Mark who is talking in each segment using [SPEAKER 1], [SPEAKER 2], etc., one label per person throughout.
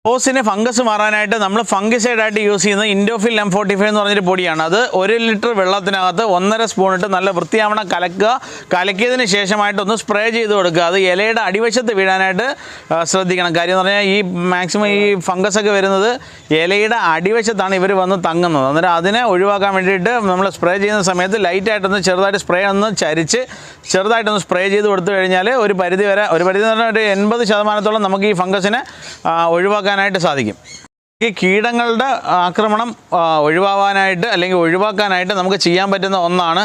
[SPEAKER 1] റോസിന് fungus മാറാനായിട്ട് നമ്മൾ ഫംഗിസൈഡായിട്ട് use ചെയ്യുന്നത് ഇൻഡോഫിൽ M45 എന്ന് പറഞ്ഞൊരു പൊടിയാണ്. അത് 1 ലിറ്റർ വെള്ളത്തിനകത്ത് 1.5 സ്പൂൺ ഇട്ട് നല്ല വൃത്തിയാവണം കലക്കുക. കലക്കിയതിന് ശേഷമായിട്ടൊന്ന് സ്പ്രേ ചെയ്ത് കൊടുക്കുക. അത് ഇലയുടെ അടിവശത്ത് വീഴാനായിട്ട് ശ്രദ്ധിക്കണം. കാര്യം എന്ന് പറഞ്ഞാൽ ഈ മാക്സിമം ഈ ഫംഗസൊക്കെ വരുന്നത് ഇലയുടെ അടിവശത്താണ് ഇവർ വന്ന് തങ്ങുന്നത്. അന്നേരം അതിനെ ഒഴിവാക്കാൻ വേണ്ടിയിട്ട് നമ്മൾ സ്പ്രേ ചെയ്യുന്ന സമയത്ത് ലൈറ്റായിട്ടൊന്ന് ചെറുതായിട്ട് സ്പ്രേ ഒന്ന് ചരിച്ച് ചെറുതായിട്ടൊന്ന് സ്പ്രേ ചെയ്ത് കൊടുത്തു കഴിഞ്ഞാൽ ഒരു പരിധി വരെ എന്ന് പറഞ്ഞാൽ ഒരു 80% നമുക്ക് ഈ ഫംഗസിനെ ഒഴിവാക്കാനായിട്ട് സാധിക്കും. ഈ കീടങ്ങളുടെ ആക്രമണം ഒഴിവാക്കാനായിട്ട് അല്ലെങ്കിൽ ഒഴിവാക്കാനായിട്ട് നമുക്ക് ചെയ്യാൻ പറ്റുന്ന ഒന്നാണ്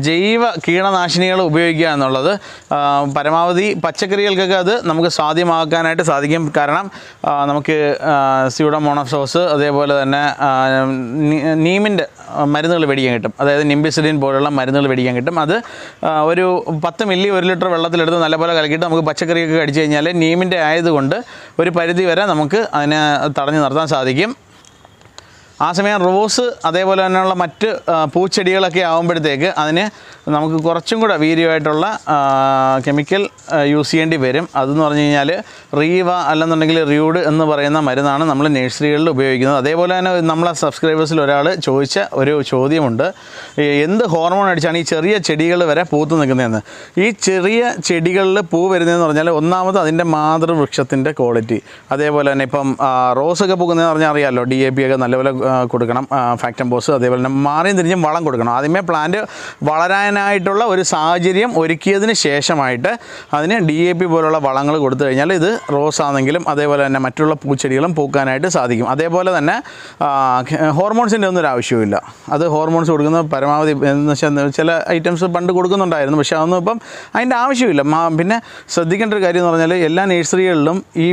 [SPEAKER 1] ജൈവ കീടനാശിനികൾ ഉപയോഗിക്കുക എന്നുള്ളത്. പരമാവധി പച്ചക്കറികൾക്കൊക്കെ അത് നമുക്ക് സാധ്യമാക്കാനായിട്ട് സാധിക്കും. കാരണം നമുക്ക് സ്യൂഡോമോണോസോസ് അതേപോലെ തന്നെ നീമിൻ്റെ മരുന്നുകൾ മേടിക്കാൻ കിട്ടും. അതായത് നിംബിസിഡിൻ പോലുള്ള മരുന്നുകൾ മേടിക്കാൻ കിട്ടും. അത് ഒരു 10 മില്ലി 1 ലിറ്റർ വെള്ളത്തിലെടുത്ത് നല്ലപോലെ കലക്കിയിട്ട് നമുക്ക് പച്ചക്കറിയൊക്കെ കഴിച്ചു കഴിഞ്ഞാൽ നീമിൻ്റെ ആയതുകൊണ്ട് ഒരു പരിധി വരെ നമുക്ക് അതിനെ തടഞ്ഞു നിർത്താൻ സാധിക്കും. ആ സമയം റോസ് അതേപോലെ തന്നെയുള്ള മറ്റ് പൂച്ചെടികളൊക്കെ ആകുമ്പോഴത്തേക്ക് അതിന് നമുക്ക് കുറച്ചും കൂടെ വീര്യമായിട്ടുള്ള കെമിക്കൽ യൂസ് ചെയ്യേണ്ടി വരും. അതെന്ന് പറഞ്ഞു കഴിഞ്ഞാൽ റീവ അല്ലെന്നുണ്ടെങ്കിൽ റ്യൂഡ് എന്ന് പറയുന്ന മരുന്നാണ് നമ്മൾ നഴ്സറികളിൽ ഉപയോഗിക്കുന്നത്. അതേപോലെ തന്നെ നമ്മളെ സബ്സ്ക്രൈബേഴ്സിൽ ഒരാൾ ചോദിച്ച ഒരു ചോദ്യമുണ്ട്, എന്ത് ഹോർമോൺ അടിച്ചാണ് ഈ ചെറിയ ചെടികൾ വരെ പൂത്ത് നിൽക്കുന്നതെന്ന്. ഈ ചെറിയ ചെടികളിൽ പൂ വരുന്നതെന്ന് പറഞ്ഞാൽ ഒന്നാമത് അതിൻ്റെ മാതൃവൃക്ഷത്തിൻ്റെ ക്വാളിറ്റി, അതേപോലെ തന്നെ ഇപ്പം റോസൊക്കെ പൂക്കുന്നതെന്ന് പറഞ്ഞാൽ അറിയാമല്ലോ, DAP ഒക്കെ നല്ലപോലെ കൊടുക്കണം, ഫാക്ടംബോസ്, അതേപോലെ തന്നെ മാറിയും തിരിഞ്ഞും വളം കൊടുക്കണം. ആദ്യമേ പ്ലാന്റ് വളരാനായിട്ടുള്ള ഒരു സാഹചര്യം ഒരുക്കിയതിന് ശേഷമായിട്ട് അതിന് DAP പോലുള്ള വളങ്ങൾ കൊടുത്തു കഴിഞ്ഞാൽ ഇത് റോസ് ആണെങ്കിലും അതേപോലെ തന്നെ മറ്റുള്ള പൂച്ചെടികളും പൂക്കാനായിട്ട് സാധിക്കും. അതേപോലെ തന്നെ ഹോർമോൺസിൻ്റെ ഒന്നും ഒരു ആവശ്യമില്ല. അത് ഹോർമോൺസ് കൊടുക്കുന്നത് പരമാവധി എന്ന് വെച്ചാൽ ചില ഐറ്റംസ് പണ്ട് കൊടുക്കുന്നുണ്ടായിരുന്നു, പക്ഷേ അതൊന്നും ഇപ്പം അതിൻ്റെ ആവശ്യമില്ല. പിന്നെ ശ്രദ്ധിക്കേണ്ട ഒരു കാര്യം എന്ന് പറഞ്ഞാൽ എല്ലാ നഴ്സറികളിലും ഈ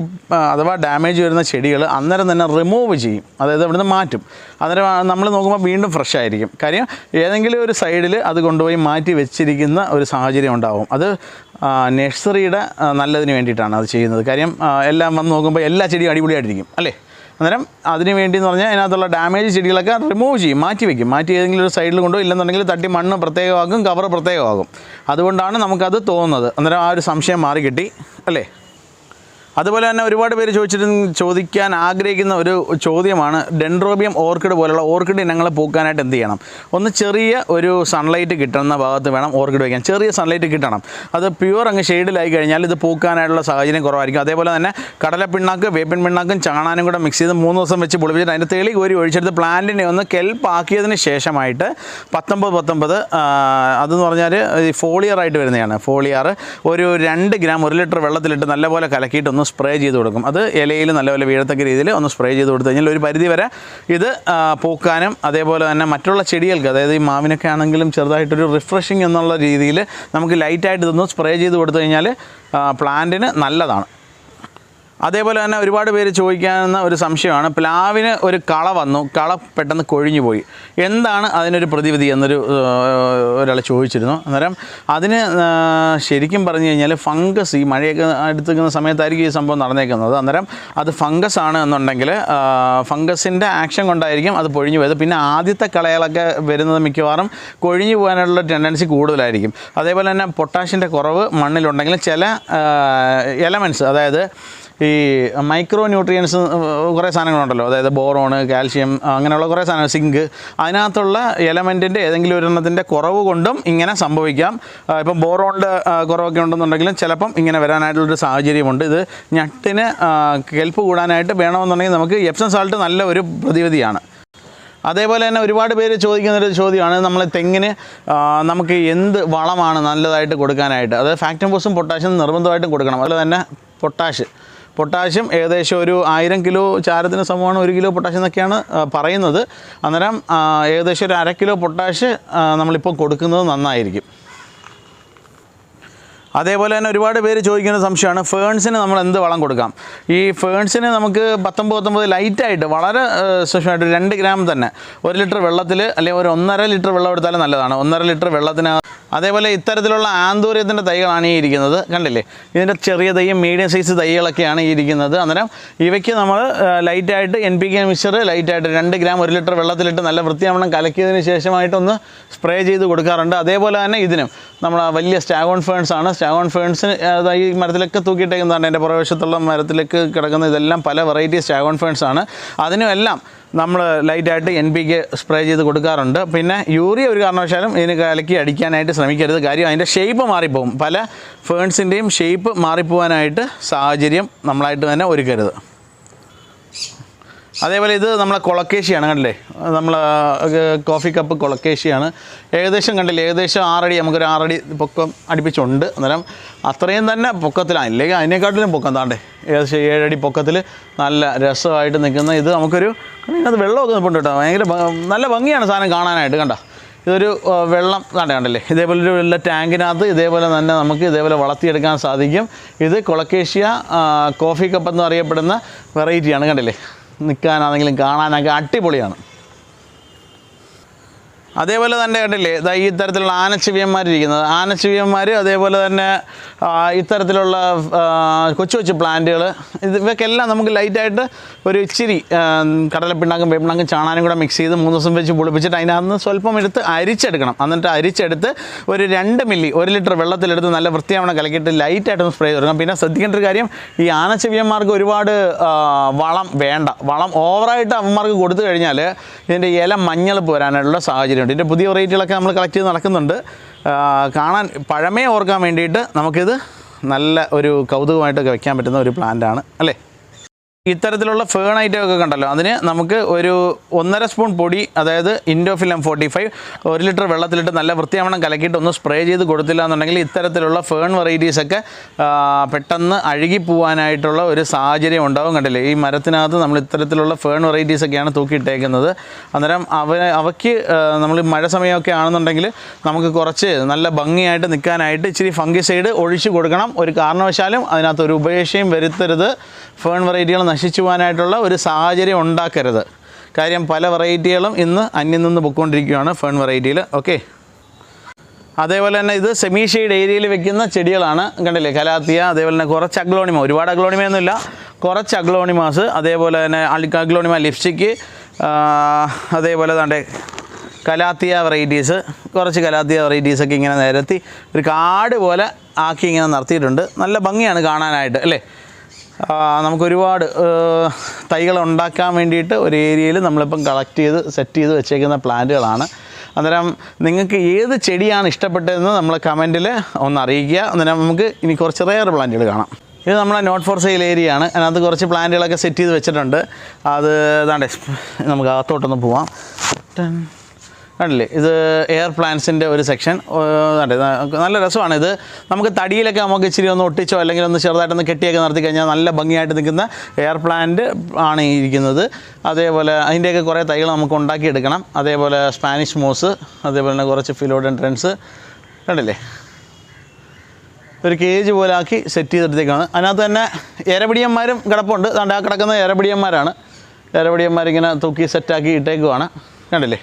[SPEAKER 1] അഥവാ ഡാമേജ് വരുന്ന ചെടികൾ അന്നേരം തന്നെ റിമൂവ് ചെയ്യും, അതായത് ഇവിടുന്ന് മാറ്റും. അന്നേരം നമ്മൾ നോക്കുമ്പോൾ വീണ്ടും ഫ്രഷ് ആയിരിക്കും. കാര്യം ഏതെങ്കിലും ഒരു സൈഡിൽ അത് കൊണ്ടുപോയി മാറ്റി വെച്ചിരിക്കുന്ന ഒരു സാഹചര്യം ഉണ്ടാകും. അത് നഴ്സറിയുടെ നല്ലതിന് വേണ്ടിയിട്ടാണ് അത് ചെയ്യുന്നത്. കാര്യം എല്ലാം വന്ന് നോക്കുമ്പോൾ എല്ലാ ചെടിയും അടിപൊളിയായിട്ടിരിക്കും അല്ലേ. അന്നേരം അതിന് വേണ്ടി എന്ന് പറഞ്ഞാൽ അതിനകത്തുള്ള ഡാമേജ് ചെടികളൊക്കെ റിമൂവ് ചെയ്യും, മാറ്റി വയ്ക്കും. മാറ്റി ഏതെങ്കിലും ഒരു സൈഡിൽ കൊണ്ടോ ഇല്ലെന്നുണ്ടെങ്കിൽ തട്ടി മണ്ണ് പ്രത്യേകമാകും, കവർ പ്രത്യേകമാകും. അതുകൊണ്ടാണ് നമുക്കത് തോന്നുന്നത്. അന്നേരം ആ ഒരു സംശയം മാറി കിട്ടി അല്ലേ. അതുപോലെ തന്നെ ഒരുപാട് പേര് ചോദിക്കാൻ ആഗ്രഹിക്കുന്ന ഒരു ചോദ്യമാണ്, ഡെൻഡ്രോബിയം ഓർക്കിഡ് പോലുള്ള ഓർക്കിഡ് ഇനങ്ങൾ പൂക്കാനായിട്ട് എന്ത് ചെയ്യണം? ഒന്ന് ചെറിയ ഒരു സൺലൈറ്റ് കിട്ടുന്ന ഭാഗത്ത് വേണം ഓർക്കിഡ് വയ്ക്കാൻ. ചെറിയ സൺലൈറ്റ് കിട്ടണം. അത് പ്യുവർ അങ്ങ് ഷെയ്ഡിലായി കഴിഞ്ഞാൽ ഇത് പൂക്കാനായിട്ടുള്ള സാഹചര്യം കുറവായിരിക്കും. അതേപോലെ തന്നെ കടലപ്പിണ്ണാക്ക്, വേപ്പിൻ പിണ്ണാക്കും ചാണാനും കൂടെ മിക്സ് ചെയ്ത് 3 ദിവസം വെച്ച് പൊളിപ്പിച്ചിട്ട് അതിൻ്റെ തെളി കോരി ഒഴിച്ചെടുത്ത് പ്ലാന്റിനെ ഒന്ന് കെൽപ്പാക്കിയതിന് ശേഷമായിട്ട് 19 അതെന്ന് പറഞ്ഞാൽ ഫോളിയറായിട്ട് വരുന്നതാണ്. ഫോളിയർ ഒരു 2 ഗ്രാം 1 ലിറ്റർ വെള്ളത്തിലിട്ട് നല്ലപോലെ കലക്കിയിട്ടൊന്ന് സ്പ്രേ ചെയ്ത് കൊടുക്കും. അത് ഇലയിൽ നല്ലപോലെ വീഴത്തക്ക രീതിയിൽ ഒന്ന് സ്പ്രേ ചെയ്ത് കൊടുത്തു കഴിഞ്ഞാൽ ഒരു പരിധി വരെ ഇത് പൂക്കാനും അതേപോലെ തന്നെ മറ്റുള്ള ചെടികൾക്ക്, അതായത് ഈ മാവിനൊക്കെ ആണെങ്കിലും ചെറുതായിട്ടൊരു റിഫ്രഷിങ് എന്നുള്ള രീതിയിൽ നമുക്ക് ലൈറ്റായിട്ട് ഇതൊന്ന് സ്പ്രേ ചെയ്ത് കൊടുത്തു കഴിഞ്ഞാൽ പ്ലാന്റിന് നല്ലതാണ്. അതേപോലെ തന്നെ ഒരുപാട് പേര് ചോദിക്കാവുന്ന ഒരു സംശയമാണ്, പ്ലാവിന് ഒരു കള വന്നു, കള പെട്ടെന്ന് കൊഴിഞ്ഞു പോയി, എന്താണ് അതിനൊരു പ്രതിവിധി എന്നൊരു ഒരാൾ ചോദിച്ചിരുന്നു. അന്നേരം അതിന് ശരിക്കും പറഞ്ഞു കഴിഞ്ഞാൽ ഫംഗസ്, ഈ മഴയൊക്കെ അടുത്തുന്ന സമയത്തായിരിക്കും ഈ സംഭവം നടന്നേക്കുന്നത്. അന്നേരം അത് ഫംഗസ് ആണ് എന്നുണ്ടെങ്കിൽ ഫംഗസിൻ്റെ ആക്ഷൻ കൊണ്ടായിരിക്കും അത് പൊഴിഞ്ഞു പോയത്. പിന്നെ ആദ്യത്തെ കളകളൊക്കെ വരുന്നത് മിക്കവാറും കൊഴിഞ്ഞു പോകാനുള്ള ടെൻഡൻസി കൂടുതലായിരിക്കും. അതേപോലെ തന്നെ പൊട്ടാഷിൻ്റെ കുറവ് മണ്ണിലുണ്ടെങ്കിലും ചില എലമെൻറ്റ്സ്, അതായത് ഈ മൈക്രോ ന്യൂട്രിയൻസ് കുറേ സാധനങ്ങളുണ്ടല്ലോ, അതായത് ബോറോണ്, കാൽഷ്യം, അങ്ങനെയുള്ള കുറേ സാധനങ്ങൾ, സിങ്ക്, അതിനകത്തുള്ള എലമെൻറ്റിൻ്റെ ഏതെങ്കിലും ഒരെണ്ണത്തിൻ്റെ കുറവ് കൊണ്ടും ഇങ്ങനെ സംഭവിക്കാം. ഇപ്പം ബോറോണിൻ്റെ കുറവൊക്കെ ഉണ്ടെന്നുണ്ടെങ്കിലും ചിലപ്പം ഇങ്ങനെ വരാനായിട്ടുള്ളൊരു സാഹചര്യമുണ്ട്. ഇത് ഞട്ടിന് കെൽപ്പ് കൂടാനായിട്ട് വേണമെന്നുണ്ടെങ്കിൽ നമുക്ക് എപ്സം സാൾട്ട് നല്ല ഒരു പ്രതിവിധിയാണ്. അതേപോലെ തന്നെ ഒരുപാട് പേര് ചോദിക്കുന്നൊരു ചോദ്യമാണ്, നമ്മൾ തെങ്ങിന് നമുക്ക് എന്ത് വളമാണ് നല്ലതായിട്ട് കൊടുക്കാനായിട്ട്? അത് ഫാക്ടംബോസും പൊട്ടാഷ്യം നിർബന്ധമായിട്ടും കൊടുക്കണം. അതുപോലെ തന്നെ പൊട്ടാഷ്യം ഏകദേശം ഒരു 1000 കിലോ ചാരത്തിന് സമമാണ് 1 കിലോ പൊട്ടാഷ്യം എന്നൊക്കെയാണ് പറയുന്നത്. അന്നേരം ഏകദേശം ഒരു 1/2 കിലോ പൊട്ടാഷ് നമ്മളിപ്പോൾ കൊടുക്കുന്നത് നന്നായിരിക്കും. അതേപോലെ തന്നെ ഒരുപാട് പേര് ചോദിക്കുന്ന സംശയമാണ്, ഫേൺസിന് നമ്മൾ എന്ത് വളം കൊടുക്കാം? ഈ ഫേൺസിന് നമുക്ക് 19 ലൈറ്റായിട്ട് വളരെ സൂക്ഷ്മമായിട്ട് 2 ഗ്രാം തന്നെ 1 ലിറ്റർ വെള്ളത്തിൽ അല്ലെങ്കിൽ ഒരു 1.5 ലിറ്റർ വെള്ളം എടുത്താലും നല്ലതാണ്. 1.5 ലിറ്റർ വെള്ളത്തിന് അതേപോലെ ഇത്തരത്തിലുള്ള ആന്തൂര്യത്തിൻ്റെ തൈകളാണ് ഈ ഇരിക്കുന്നത്, കണ്ടില്ലേ? ഇതിൻ്റെ ചെറിയ തൈയും മീഡിയം സൈസ് തൈകളൊക്കെയാണ് ഈ ഇരിക്കുന്നത്. അന്നേരം ഇവയ്ക്ക് നമ്മൾ ലൈറ്റായിട്ട് NPK മിക്സ്ചർ ലൈറ്റായിട്ട് 2 ഗ്രാം 1 ലിറ്റർ വെള്ളത്തിലിട്ട് നല്ല വൃത്തിയാവണ്ണം കലക്കിയതിന് ശേഷമായിട്ടൊന്ന് സ്പ്രേ ചെയ്ത് കൊടുക്കാറുണ്ട്. അതേപോലെ തന്നെ ഇതിനും നമ്മൾ വലിയ സ്റ്റാഗോൺ ഫേൺസ് ആണ്. സ്റ്റാഗോൺ ഫേൺസിന് ഈ മരത്തിലൊക്കെ തൂക്കിയിട്ടേക്കുന്നതാണ്. എൻ്റെ പുറവശത്തുള്ള മരത്തിലേക്ക് കിടക്കുന്ന ഇതെല്ലാം പല വെറൈറ്റി സ്റ്റാഗോൺ ഫേൺസ് ആണ്. അതിനും എല്ലാം നമ്മൾ ലൈറ്റായിട്ട് NPK സ്പ്രേ ചെയ്ത് കൊടുക്കാറുണ്ട്. പിന്നെ യൂറിയ ഒരു കാരണവശാലും ഇതിന് കലക്കി അടിക്കാനായിട്ട് ശ്രമിക്കരുത്. കാര്യം അതിൻ്റെ ഷേപ്പ് മാറിപ്പോകും. പല ഫേൺസിൻ്റെയും ഷേപ്പ് മാറിപ്പോകാനായിട്ട് സാഹചര്യം നമ്മളായിട്ട് തന്നെ ഒരുക്കരുത്. അതേപോലെ ഇത് നമ്മളെ കൊളക്കേഷ്യയാണ്, കണ്ടില്ലേ? നമ്മൾ കോഫി കപ്പ് കൊളക്കേഷ്യയാണ്. ഏകദേശം കണ്ടില്ലേ, ഏകദേശം 6 അടി, നമുക്കൊരു 6 അടി പൊക്കം അടുപ്പിച്ചുണ്ട്. അന്നേരം അത്രയും തന്നെ പൊക്കത്തിലാണ്, ഇല്ലെങ്കിൽ അതിനേക്കാട്ടിലും പൊക്കം താണ്ടേ ഏകദേശം 7 അടി പൊക്കത്തിൽ നല്ല രസമായിട്ട് നിൽക്കുന്ന ഇത് നമുക്കൊരു അത് വെള്ളമൊക്കെ നിൽപ്പുണ്ട് കേട്ടോ. ഭയങ്കര നല്ല ഭംഗിയാണ് സാധനം കാണാനായിട്ട്. കണ്ടോ, ഇതൊരു വെള്ളം കണ്ടല്ലേ, ഇതേപോലെ ഒരു വലിയ ടാങ്കിനകത്ത് ഇതേപോലെ തന്നെ നമുക്ക് ഇതേപോലെ വളർത്തിയെടുക്കാൻ സാധിക്കും. ഇത് കൊളക്കേഷ്യ കോഫി കപ്പ് എന്ന് അറിയപ്പെടുന്ന വെറൈറ്റിയാണ്. കണ്ടില്ലേ, നിൽക്കാനാണെങ്കിലും കാണാനൊക്കെ അടിപൊളിയാണ്. അതേപോലെ തന്നെ കണ്ടില്ലേ, ഈ ഇത്തരത്തിലുള്ള ആനച്ചിവിയന്മാരിരിക്കുന്നത്, ആനച്ചിവിയന്മാർ അതേപോലെ തന്നെ ഇത്തരത്തിലുള്ള കൊച്ചു കൊച്ചു പ്ലാന്റുകൾ, ഇവയ്ക്കെല്ലാം നമുക്ക് ലൈറ്റായിട്ട് ഒരു ഇച്ചിരി കടലപ്പിണ്ണാക്കും വേപ്പിണ്ണാക്കും ചാണാനും കൂടെ മിക്സ് ചെയ്ത് 3 ദിവസം വെച്ച് പുളിപ്പിച്ചിട്ട് അതിനകത്ത് സ്വല്പം എടുത്ത് അരിച്ചെടുക്കണം. എന്നിട്ട് അരിച്ചെടുത്ത് ഒരു 2 മില്ലി 1 ലിറ്റർ വെള്ളത്തിലെടുത്ത് നല്ല വൃത്തിയാവണം കലക്കിയിട്ട് ലൈറ്റായിട്ടൊന്ന് സ്പ്രേ ചെയ്ത് കൊടുക്കണം. പിന്നെ ശ്രദ്ധിക്കേണ്ട ഒരു കാര്യം, ഈ ആനച്ചിവിയന്മാർക്ക് ഒരുപാട് വളം വേണ്ട. വളം ഓവറായിട്ട് അവന്മാർക്ക് കൊടുത്തു കഴിഞ്ഞാൽ ഇതിൻ്റെ ഇല മഞ്ഞളിപ്പ് വരാനുള്ള സാഹചര്യം. ഇതിൻ്റെ പുതിയ വെറൈറ്റികളൊക്കെ നമ്മൾ കളക്ട് ചെയ്ത് നടക്കുന്നുണ്ട്. കാണാൻ പഴമയെ ഓർക്കാൻ വേണ്ടിയിട്ട് നമുക്കിത് നല്ല ഒരു കൗതുകമായിട്ടൊക്കെ വെക്കാൻ പറ്റുന്ന ഒരു പ്ലാന്റാണ് അല്ലേ. ഇത്തരത്തിലുള്ള ഫേൺ ഐറ്റമൊക്കെ കണ്ടല്ലോ, അതിന് നമുക്ക് ഒരു 1.5 സ്പൂൺ പൊടി, അതായത് ഇൻഡോഫിൽ M45 1 ലിറ്റർ വെള്ളത്തിലിട്ട് നല്ല വൃത്തിയാവണ്ണം കലക്കിയിട്ട് ഒന്ന് സ്പ്രേ ചെയ്ത് കൊടുത്തില്ല എന്നുണ്ടെങ്കിൽ ഇത്തരത്തിലുള്ള ഫേൺ വെറൈറ്റീസൊക്കെ പെട്ടെന്ന് അഴുകിപ്പോവാനായിട്ടുള്ള ഒരു സാഹചര്യം ഉണ്ടാവും. കണ്ടില്ലേ, ഈ മരത്തിനകത്ത് നമ്മൾ ഇത്തരത്തിലുള്ള ഫേൺ വെറൈറ്റീസൊക്കെയാണ് തൂക്കിയിട്ടേക്കുന്നത്. അന്നേരം അവയ്ക്ക് നമ്മൾ മഴ സമയമൊക്കെ ആണെന്നുണ്ടെങ്കിൽ നമുക്ക് കുറച്ച് നല്ല ഭംഗിയായിട്ട് നിൽക്കാനായിട്ട് ഇച്ചിരി ഫംഗിസൈഡ് ഒഴിച്ച് കൊടുക്കണം. ഒരു കാരണവശാലും അതിനകത്ത് ഒരു ഉപേക്ഷയും വരുത്തരുത്. ഫേൺ വെറൈറ്റികൾ നശിച്ചു പോകാനായിട്ടുള്ള ഒരു സാഹചര്യം ഉണ്ടാക്കരുത്. കാര്യം പല വെറൈറ്റികളും ഇന്ന് അന്യം നിന്ന് പൊയ്ക്കൊണ്ടിരിക്കുകയാണ് ഫേൺ വെറൈറ്റിയിൽ. ഓക്കെ, അതേപോലെ തന്നെ ഇത് സെമി ഷെയ്ഡ് ഏരിയയിൽ വെക്കുന്ന ചെടികളാണ്. കണ്ടില്ലേ, കലാത്തിയ, അതേപോലെ തന്നെ കുറച്ച് അഗ്ലോണിമ, ഒരുപാട് അഗ്ലോണിമയൊന്നുമില്ല, കുറച്ച് അഗ്ലോണിമാസ്, അതേപോലെ തന്നെ അഗ്ലോണിമ ലിപ്സ്റ്റിക്ക്, അതേപോലെ തന്നെ കലാത്തിയ വെറൈറ്റീസ്, കുറച്ച് കലാത്തിയ വെറൈറ്റീസൊക്കെ ഇങ്ങനെ നിരത്തി ഒരു കാട് പോലെ ആക്കി ഇങ്ങനെ നിർത്തിയിട്ടുണ്ട്. നല്ല ഭംഗിയാണ് കാണാനായിട്ട് അല്ലേ. നമുക്കൊരുപാട് തൈകൾ ഉണ്ടാക്കാൻ വേണ്ടിയിട്ട് ഒരു ഏരിയയിൽ നമ്മളിപ്പം കളക്ട് ചെയ്ത് സെറ്റ് ചെയ്ത് വെച്ചേക്കുന്ന പ്ലാന്റുകളാണ്. അന്നേരം നിങ്ങൾക്ക് ഏത് ചെടിയാണ് ഇഷ്ടപ്പെട്ടതെന്ന് നമ്മൾ കമൻറ്റിൽ ഒന്ന് അറിയിക്കുക. അന്നേരം നമുക്ക് ഇനി കുറച്ച് റെയർ പ്ലാന്റുകൾ കാണാം. ഇത് നമ്മളെ നോട്ട് ഫോർ സെയിൽ ഏരിയ ആണ്. അതിനകത്ത് കുറച്ച് പ്ലാന്റുകളൊക്കെ സെറ്റ് ചെയ്ത് വെച്ചിട്ടുണ്ട്. അത് ഇതാണ്ടേ, നമുക്ക് അകത്തോട്ടൊന്ന് പോവാം. കണ്ടില്ലേ, ഇത് എയർ പ്ലാന്റ്സിൻ്റെ ഒരു സെക്ഷൻ. നല്ല രസമാണ് ഇത്. നമുക്ക് തടിയിലൊക്കെ നമുക്ക് ഇച്ചിരി ഒന്ന് ഒട്ടിച്ചോ അല്ലെങ്കിൽ ഒന്ന് ചെറുതായിട്ടൊന്ന് കെട്ടിയൊക്കെ നിർത്തി കഴിഞ്ഞാൽ നല്ല ഭംഗിയായിട്ട് നിൽക്കുന്ന എയർ പ്ലാന്റ് ആണ് ഈ ഇരിക്കുന്നത്. അതേപോലെ അതിൻ്റെയൊക്കെ കുറേ തൈകൾ നമുക്ക് ഉണ്ടാക്കിയെടുക്കണം. അതേപോലെ സ്പാനിഷ് മോസ്, അതേപോലെ തന്നെ കുറച്ച് ഫിലോഡെൻഡ്രൻസ്, കണ്ടില്ലേ, ഒരു കേജ് പോലെ ആക്കി സെറ്റ് ചെയ്തെടുത്തേക്കാണ്. അതിനകത്ത് തന്നെ എരപിടിയന്മാരും കിടപ്പുണ്ട്. ആ കിടക്കുന്ന എരപിടിയന്മാരാണ്. എരപിടിയന്മാരിങ്ങനെ തൂക്കി സെറ്റാക്കി ഇട്ടേക്കുവാണ്, കണ്ടില്ലേ.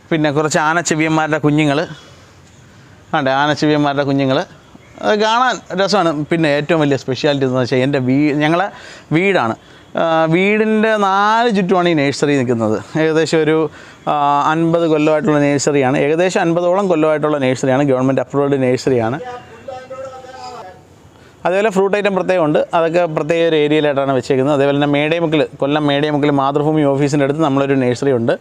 [SPEAKER 1] പിന്നെ കുറച്ച് ആനച്ചെവിയന്മാരുടെ കുഞ്ഞുങ്ങൾ, ആനച്ചെവിയന്മാരുടെ കുഞ്ഞുങ്ങൾ, അത് കാണാൻ രസമാണ്. പിന്നെ ഏറ്റവും വലിയ സ്പെഷ്യാലിറ്റി എന്ന് വെച്ചാൽ എൻ്റെ ഞങ്ങളെ വീടാണ്. വീടിൻ്റെ 4 ചുറ്റുമാണ് ഈ നഴ്സറി നിൽക്കുന്നത്. ഏകദേശം ഒരു 50 കൊല്ലമായിട്ടുള്ള നഴ്സറിയാണ്. ഏകദേശം 50ഓളം കൊല്ലമായിട്ടുള്ള നഴ്സറിയാണ്. Government approved നഴ്സറിയാണ്. അതേപോലെ ഫ്രൂട്ട് ഐറ്റം പ്രത്യേകമുണ്ട്. അതൊക്കെ പ്രത്യേക ഒരു ഏരിയയിലായിട്ടാണ് വെച്ചേക്കുന്നത്. അതേപോലെ തന്നെ മേടേമുക്കിൽ, കൊല്ലം മേടേമുക്കിൽ മാതൃഭൂമി ഓഫീസിൻ്റെ അടുത്ത് നമ്മളൊരു നഴ്സറി ഉണ്ട്.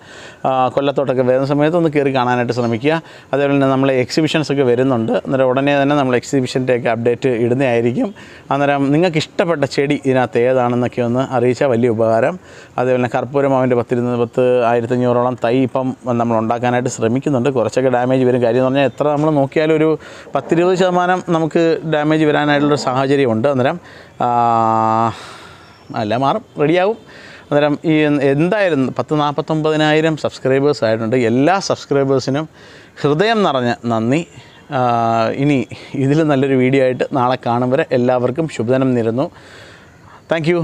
[SPEAKER 1] കൊല്ലത്തോട്ടൊക്കെ വരുന്ന സമയത്ത് ഒന്ന് കയറി കാണാനായിട്ട് ശ്രമിക്കുക. അതേപോലെ തന്നെ നമ്മൾ എക്സിബിഷൻസൊക്കെ വരുന്നുണ്ട്. അന്നേരം ഉടനെ തന്നെ നമ്മൾ എക്സിബിഷൻ്റെയൊക്കെ അപ്ഡേറ്റ് ഇടുന്നതായിരിക്കും. അന്നേരം നിങ്ങൾക്ക് ഇഷ്ടപ്പെട്ട ചെടി ഇതിനകത്ത് ഏതാണെന്നൊക്കെ ഒന്ന് അറിയിച്ചാൽ വലിയ ഉപകാരം. അതേപോലെ തന്നെ കർപ്പൂരമാവിൻ്റെ 1500-1500ഓളം തൈ ഇപ്പം നമ്മൾ ഉണ്ടാക്കാനായിട്ട് ശ്രമിക്കുന്നുണ്ട്. കുറച്ചൊക്കെ ഡാമേജ് വരും. കാര്യം എന്ന് പറഞ്ഞാൽ എത്ര നമ്മൾ നോക്കിയാലും ഒരു 10-20% നമുക്ക് ഡാമേജ് വരാനായിട്ടുള്ള സാഹചര്യമുണ്ട്. അന്നേരം എല്ലാം മാറും, റെഡിയാവും. അന്നേരം ഈ എന്തായാലും 49,000 സബ്സ്ക്രൈബേഴ്സ് ആയിട്ടുണ്ട്. എല്ലാ സബ്സ്ക്രൈബേഴ്സിനും ഹൃദയം നിറഞ്ഞ നന്ദി. ഇനി ഇതിൽ നല്ലൊരു വീഡിയോ ആയിട്ട് നാളെ കാണും വരെ എല്ലാവർക്കും ശുഭദിനം നേരുന്നു. Thank you.